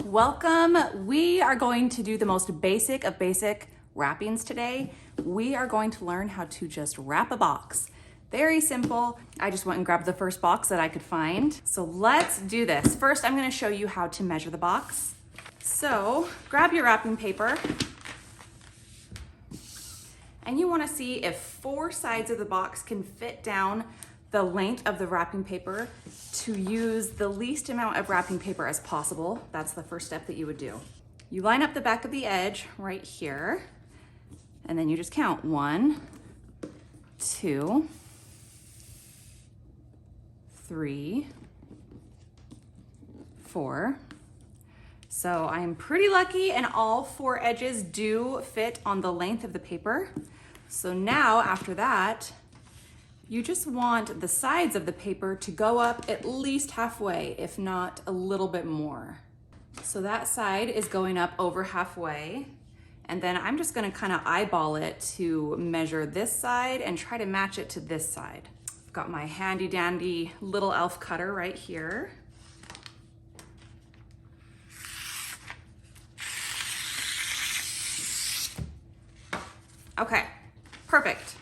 Welcome. We are going to do the most basic of basic wrappings today. We are going to learn how to just wrap a box. Very simple. I just went and grabbed the first box that I could find. So let's do this. First, I'm going to show you how to measure the box. So grab your wrapping paper and you want to see if 4 sides of the box can fit down the length of the wrapping paper to use the least amount of wrapping paper as possible. That's the first step that you would do. You line up the back of the edge right here, and then you just count 1, 2, 3, 4. So I'm pretty lucky and all 4 edges do fit on the length of the paper. So now after that, you just want the sides of the paper to go up at least halfway, if not a little bit more. So that side is going up over halfway. And then I'm just gonna kind of eyeball it to measure this side and try to match it to this side. I've got my handy dandy little elf cutter right here. Okay, perfect.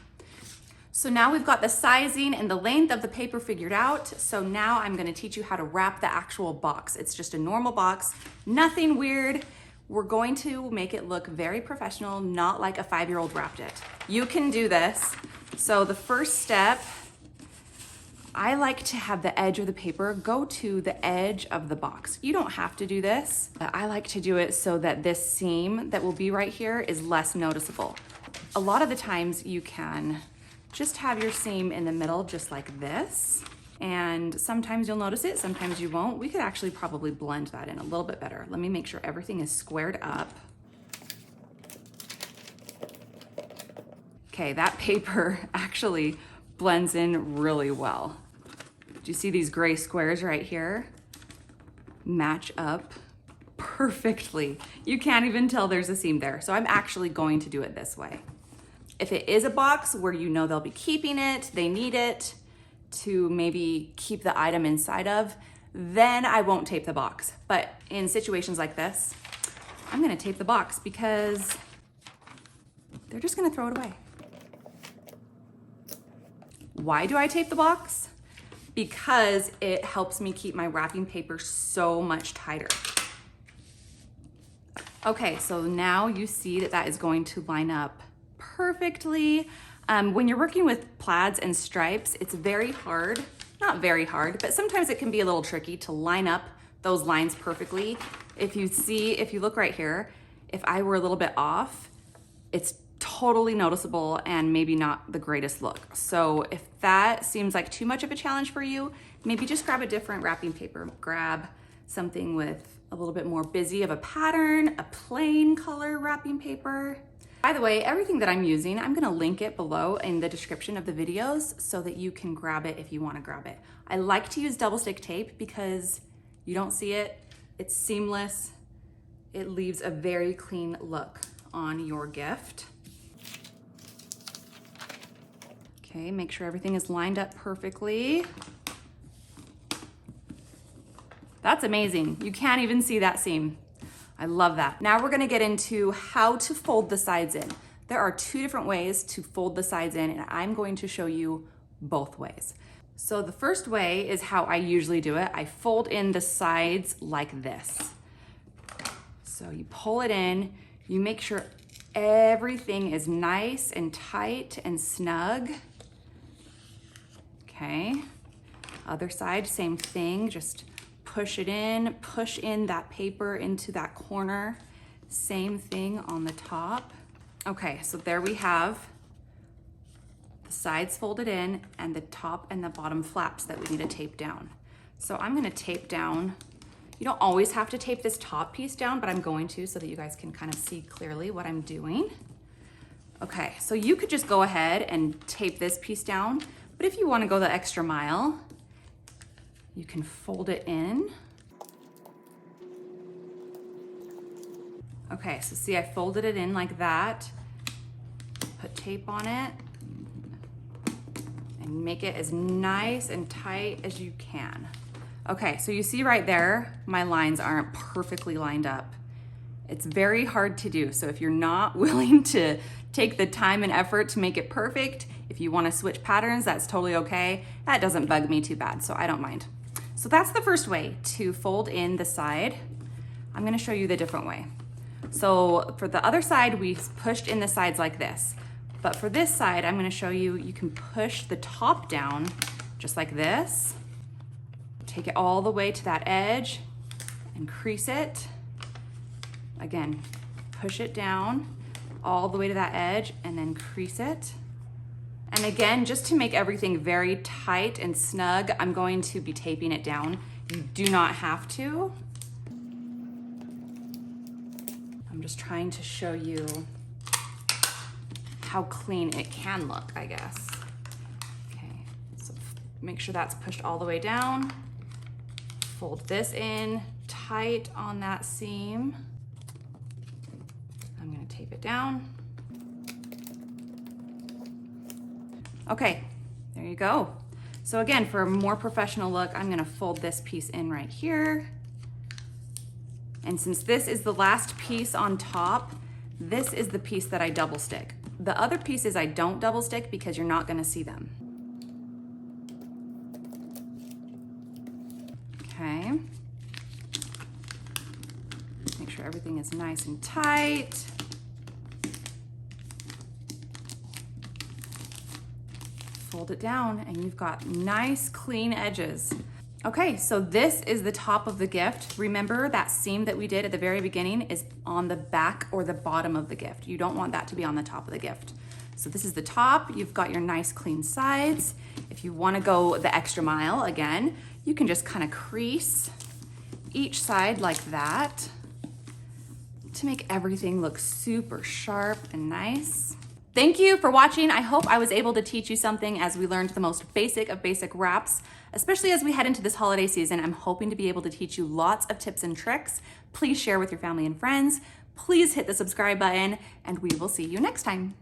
So now we've got the sizing and the length of the paper figured out. So now I'm gonna teach you how to wrap the actual box. It's just a normal box, nothing weird. We're going to make it look very professional, not like a 5-year-old wrapped it. You can do this. So the first step, I like to have the edge of the paper go to the edge of the box. You don't have to do this, but I like to do it so that this seam that will be right here is less noticeable. A lot of the times you can just have your seam in the middle just like this. And sometimes you'll notice it, sometimes you won't. We could actually probably blend that in a little bit better. Let me make sure everything is squared up. Okay, that paper actually blends in really well. Do you see these gray squares right here? Match up perfectly. You can't even tell there's a seam there. So I'm actually going to do it this way. If it is a box where you know they'll be keeping it, they need it to maybe keep the item inside of, then I won't tape the box. But in situations like this, I'm gonna tape the box because they're just gonna throw it away. Why do I tape the box? Because it helps me keep my wrapping paper so much tighter. Okay, so now you see that that is going to line up perfectly. When you're working with plaids and stripes, it's very hard, not very hard, but sometimes it can be a little tricky to line up those lines perfectly. If you look right here, if I were a little bit off, it's totally noticeable and maybe not the greatest look. So if that seems like too much of a challenge for you, maybe just grab a different wrapping paper. Grab something with a little bit more busy of a pattern, a plain color wrapping paper. By the way, everything that I'm using, I'm gonna link it below in the description of the videos so that you can grab it if you wanna grab it. I like to use double stick tape because you don't see it, it's seamless. It leaves a very clean look on your gift. Okay, make sure everything is lined up perfectly. That's amazing. You can't even see that seam. I love that. Now we're gonna get into how to fold the sides in. There are 2 different ways to fold the sides in, and I'm going to show you both ways. So the first way is how I usually do it. I fold in the sides like this. So you pull it in, you make sure everything is nice and tight and snug. Okay, other side, same thing, just push it in, push in that paper into that corner. Same thing on the top. Okay, so there we have the sides folded in and the top and the bottom flaps that we need to tape down. So I'm gonna tape down. You don't always have to tape this top piece down, but I'm going to so that you guys can kind of see clearly what I'm doing. Okay, so you could just go ahead and tape this piece down, but if you wanna go the extra mile, you can fold it in. Okay, so see, I folded it in like that, put tape on it, and make it as nice and tight as you can. Okay, so you see right there, my lines aren't perfectly lined up. It's very hard to do. So if you're not willing to take the time and effort to make it perfect, if you want to switch patterns, that's totally okay. That doesn't bug me too bad, so I don't mind. So that's the first way to fold in the side. I'm going to show you the different way. So for the other side, we pushed in the sides like this. But for this side, I'm going to show you, you can push the top down just like this. Take it all the way to that edge and crease it. Again, push it down all the way to that edge and then crease it. And again, just to make everything very tight and snug, I'm going to be taping it down. You do not have to. I'm just trying to show you how clean it can look, I guess. Okay, so make sure that's pushed all the way down. Fold this in tight on that seam. I'm gonna tape it down. Okay, there you go. So again, for a more professional look, I'm gonna fold this piece in right here. And since this is the last piece on top, this is the piece that I double stick. The other pieces I don't double stick because you're not gonna see them. Okay. Make sure everything is nice and tight. Fold it down and you've got nice clean edges. Okay, so this is the top of the gift. Remember that seam that we did at the very beginning is on the back or the bottom of the gift. You don't want that to be on the top of the gift. So this is the top. You've got your nice clean sides. If you want to go the extra mile again, you can just kind of crease each side like that to make everything look super sharp and nice. Thank you for watching. I hope I was able to teach you something as we learned the most basic of basic wraps, especially as we head into this holiday season. I'm hoping to be able to teach you lots of tips and tricks. Please share with your family and friends. Please hit the subscribe button, and we will see you next time.